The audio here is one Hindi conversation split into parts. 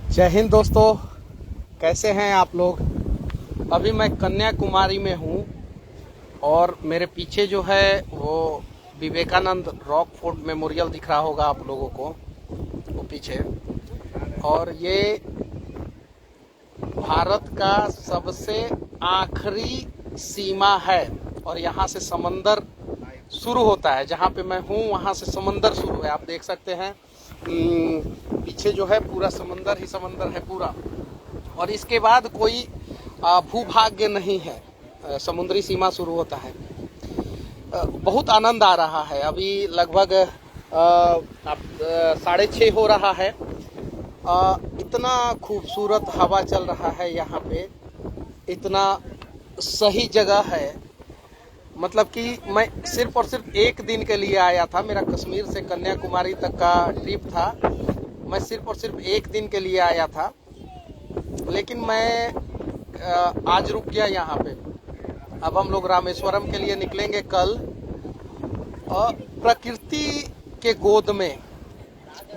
जय हिंद दोस्तों, कैसे हैं आप लोग। अभी मैं कन्याकुमारी में हूँ और मेरे पीछे जो है वो विवेकानंद रॉक फोर्ट मेमोरियल दिख रहा होगा आप लोगों को, वो पीछे। और ये भारत का सबसे आखिरी सीमा है और यहाँ से समंदर शुरू होता है। जहाँ पे मैं हूँ वहाँ से समंदर शुरू है, आप देख सकते हैं। पीछे जो है पूरा समंदर ही समंदर है पूरा, और इसके बाद कोई भूभाग्य नहीं है। समुद्री सीमा शुरू होता है। बहुत आनंद आ रहा है। अभी लगभग 6:30 हो रहा है। इतना खूबसूरत हवा चल रहा है यहाँ पे, इतना सही जगह है। मतलब कि मैं सिर्फ और सिर्फ एक दिन के लिए आया था। मेरा कश्मीर से कन्याकुमारी तक का ट्रिप था। मैं सिर्फ और सिर्फ एक दिन के लिए आया था, लेकिन मैं आज रुक गया यहाँ पे। अब हम लोग रामेश्वरम के लिए निकलेंगे कल। प्रकृति के गोद में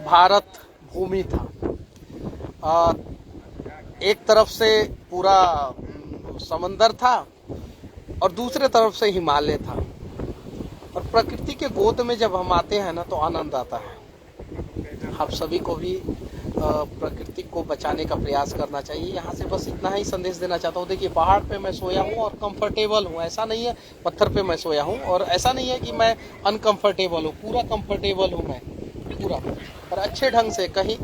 भारत भूमि था। एक तरफ से पूरा समंदर था और दूसरे तरफ से हिमालय था। और प्रकृति के गोद में जब हम आते हैं ना तो आनंद आता है। आप सभी को भी प्रकृति को बचाने का प्रयास करना चाहिए। यहाँ से बस इतना ही संदेश देना चाहता हूँ। देखिए, पहाड़ पे मैं सोया हूँ और कंफर्टेबल हूँ। ऐसा नहीं है पत्थर पे मैं सोया हूँ, और ऐसा नहीं है कि मैं अनकंफर्टेबल हूँ। पूरा कंफर्टेबल हूँ मैं, पूरा, और अच्छे ढंग से। कहीं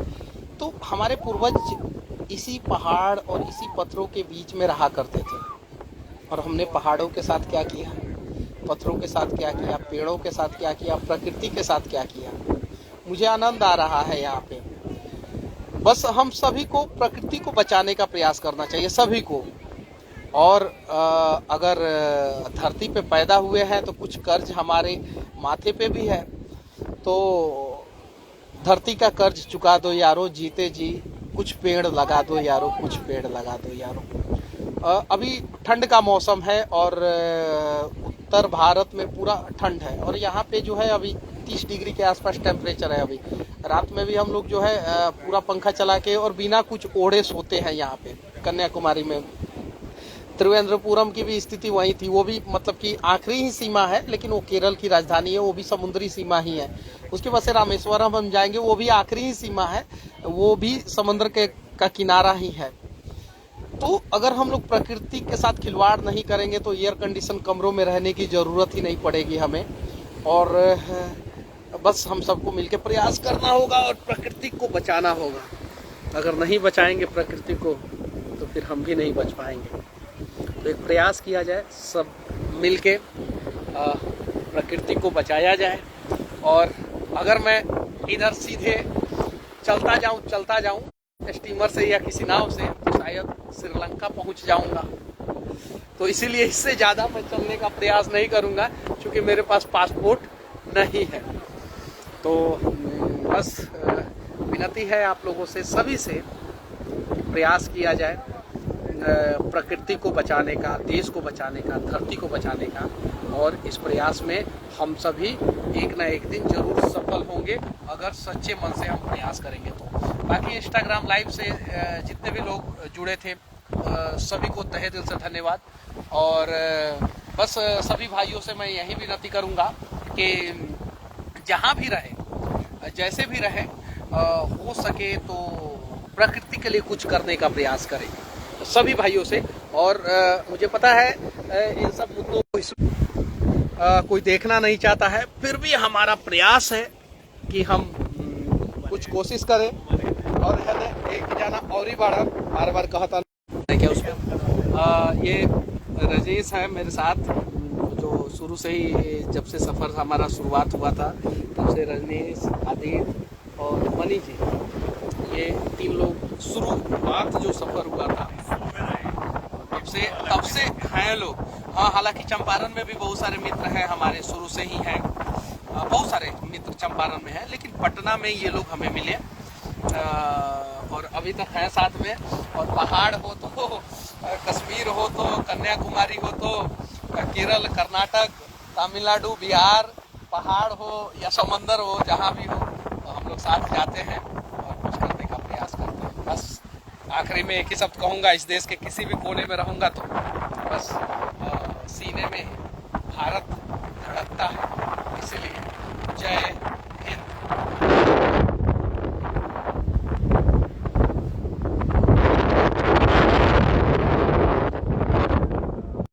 तो हमारे पूर्वज इसी पहाड़ और इसी पत्थरों के बीच में रहा करते थे, और हमने पहाड़ों के साथ क्या किया, पत्थरों के साथ क्या किया, पेड़ों के साथ क्या किया, प्रकृति के साथ क्या किया। मुझे आनंद आ रहा है यहाँ पे। बस हम सभी को प्रकृति को बचाने का प्रयास करना चाहिए, सभी को। और अगर धरती पे पैदा हुए हैं तो कुछ कर्ज हमारे माथे पे भी है, तो धरती का कर्ज चुका दो यारो, जीते जी कुछ पेड़ लगा दो यारो, कुछ पेड़ लगा दो यारो। अभी ठंड का मौसम है और उत्तर भारत में पूरा ठंड है, और यहाँ पे जो है अभी 30 डिग्री के आसपास टेम्परेचर है। अभी रात में भी हम लोग जो है पूरा पंखा चला के और बिना कुछ ओढ़े सोते हैं यहाँ पे कन्याकुमारी में। त्रिवेंद्रपुरम की भी स्थिति वही थी। वो भी मतलब कि आखिरी ही सीमा है, लेकिन वो केरल की राजधानी है, वो भी समुद्री सीमा ही है। उसके बाद से रामेश्वरम हम जाएंगे, वो भी आखिरी ही सीमा है, वो भी समुद्र का किनारा ही है। तो अगर हम लोग प्रकृति के साथ खिलवाड़ नहीं करेंगे तो एयर कंडीशन कमरों में रहने की जरूरत ही नहीं पड़ेगी हमें। और बस हम सबको मिलकर प्रयास करना होगा और प्रकृति को बचाना होगा। अगर नहीं बचाएंगे प्रकृति को तो फिर हम भी नहीं बच पाएंगे। तो एक प्रयास किया जाए, सब मिलके प्रकृति को बचाया जाए। और अगर मैं इधर सीधे चलता जाऊं स्टीमर से या किसी नाव से, तो शायद श्रीलंका पहुंच जाऊंगा। तो इसीलिए इससे ज़्यादा मैं चलने का प्रयास नहीं करूंगा, क्योंकि मेरे पास पासपोर्ट नहीं है। तो बस विनती है आप लोगों से, सभी से, प्रयास किया जाए प्रकृति को बचाने का, देश को बचाने का, धरती को बचाने का। और इस प्रयास में हम सभी एक ना एक दिन जरूर सफल होंगे, अगर सच्चे मन से हम प्रयास करेंगे तो। बाकी इंस्टाग्राम लाइव से जितने भी लोग जुड़े थे, सभी को तहे दिल से धन्यवाद। और बस सभी भाइयों से मैं यही विनती करूंगा कि जहाँ भी रहे, जैसे भी रहे, हो सके तो प्रकृति के लिए कुछ करने का प्रयास करें, सभी भाइयों से। और मुझे पता है इन सब मुद्दों को कोई देखना नहीं चाहता है, फिर भी हमारा प्रयास है कि हम कुछ कोशिश करें। और है ना, एक जाना और ही बार बार कहता है क्या उसमें। ये रजनीश है मेरे साथ, जो शुरू से ही, जब से सफ़र हमारा शुरुआत हुआ था तब से रजनीश, आदित्य और मनी जी, ये 3 लोग शुरुआत जो सफ़र हुआ था तब से हैं लोग। हाँ, हालांकि चंपारण में भी बहुत सारे मित्र हैं हमारे, शुरू से ही हैं। बहुत सारे मित्र चंपारण में हैं, लेकिन पटना में ये लोग हमें मिले और अभी तक हैं साथ में। और पहाड़ हो तो कश्मीर हो तो कन्याकुमारी हो तो केरल, कर्नाटक, तमिलनाडु, बिहार, पहाड़ हो या समंदर हो, जहाँ भी हो, तो हम लोग साथ जाते हैं और कुछ करने का प्रयास करते हैं। बस आखिरी में एक ही शब्द कहूँगा, इस देश के किसी भी कोने में रहूँगा तो बस सीने में भारत